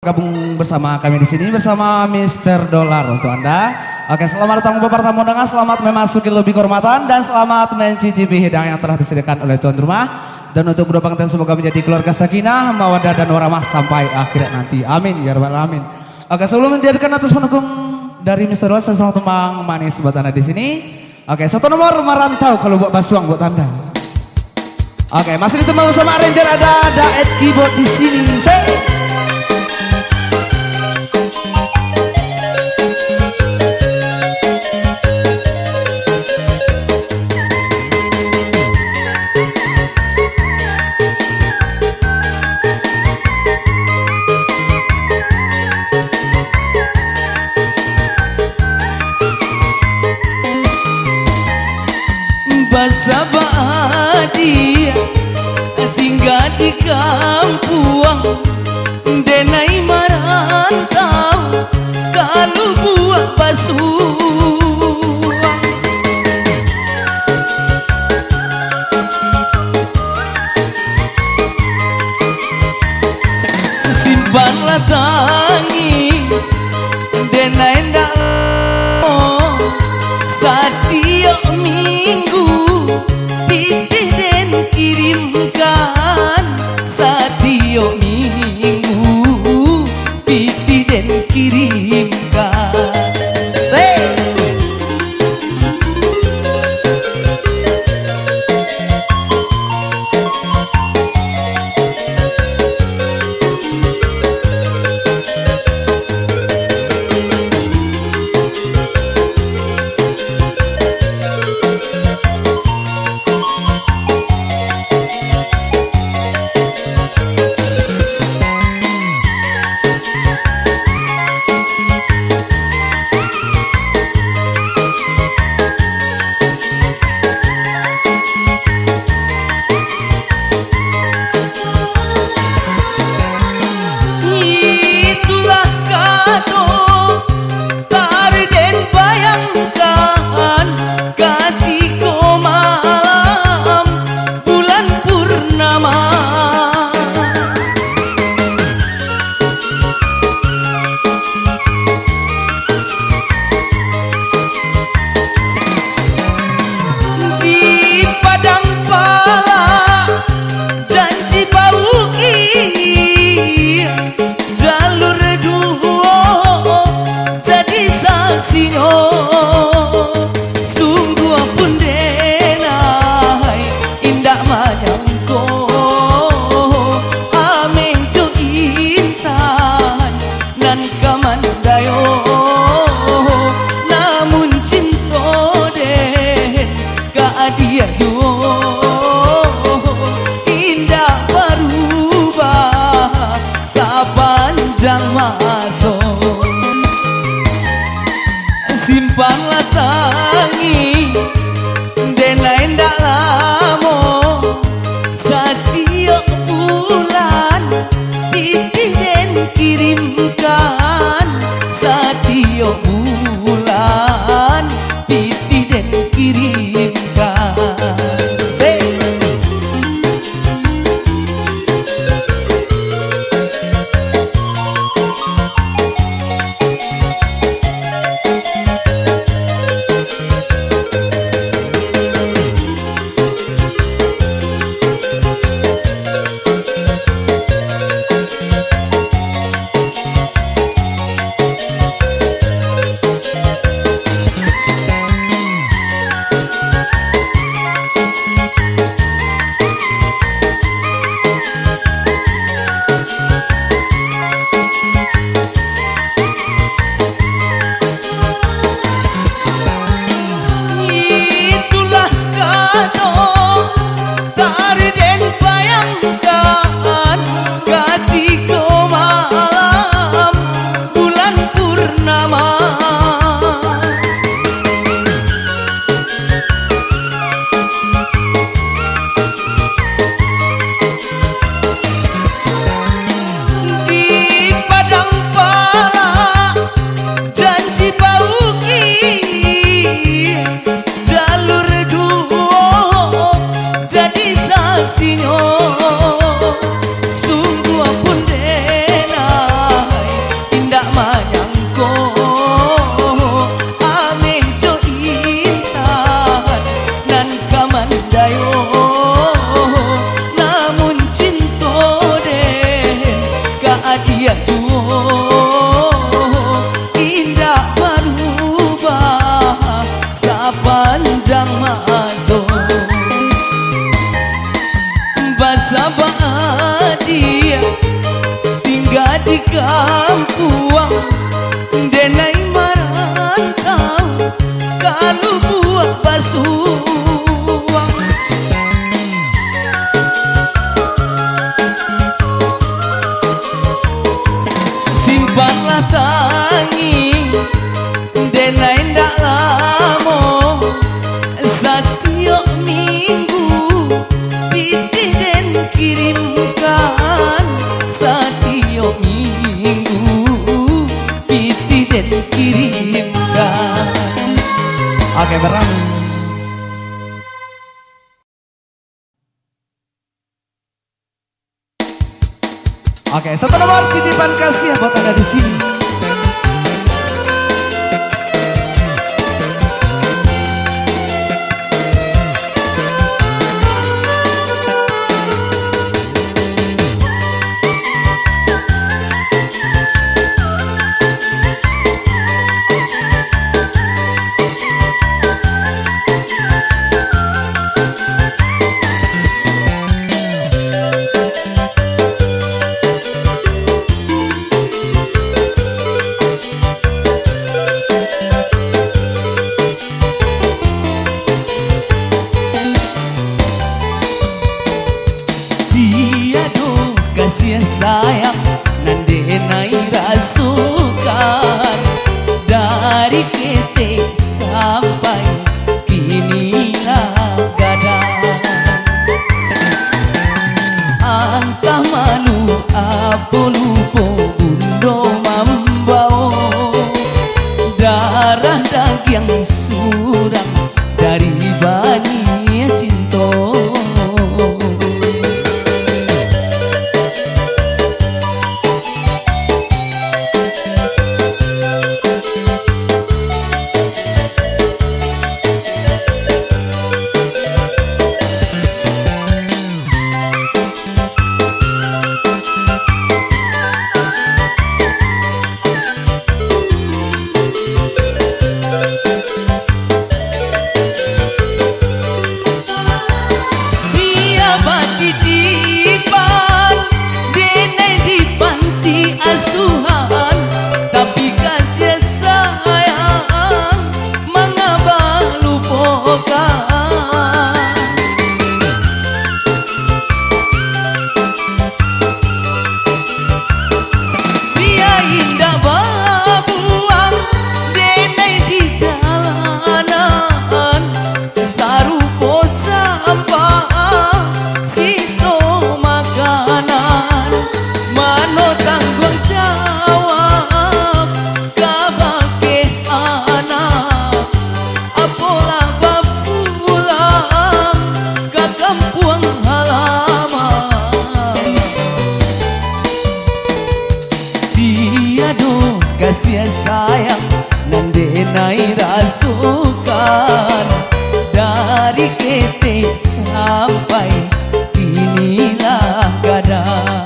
gabung bersama kami di sini bersama Mr. Dollar untuk Anda. Oke, selamat datang Bapak tamu undangan, selamat memasuki lobi kehormatan dan selamat mencicipi hidangan yang telah disediakan oleh tuan rumah. Dan untuk kedua pengantin semoga menjadi keluarga sakinah, mawaddah dan warahmah sampai akhirat nanti. Amin ya rabbal alamin. Oke, sebelum menjadikan atas pendukung dari Mr. Dollar, saya selamat tumbang manis buat Anda di sini. Oke, satu nomor merantau kalau buat basuang buat Anda. Oke, masih ditemani sama arranger ada Daet keyboard di sini. Basa bahagia tinggal di kampung, denai merantau kalau buat basuang. Simpanlah tangi denai ndak setiap minggu pitih dan kirimkan setiap minggu pitih dan kirimkan. aduh indah berubah sepanjang masuk bahasa dia tinggal di kampung denai merantau kalau buat basuang simpanlah tangi denai ndak lamo setiap minggu piti den kirimkan setiap minggu piti den kirimkan. Oke, bareng. Oke, satu nomor titipan kasih buat Anda di sini. Kasih sayang nande nai rasukan dari ketek sampai kini gadang angkah malu apa lupa bundo mambau darah daging surang dari bani cinta. Kasih sayang nande nai rasukan dari ketek sampai inilah gadang.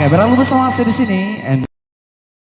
Oke, berlalu bersama saya di sini.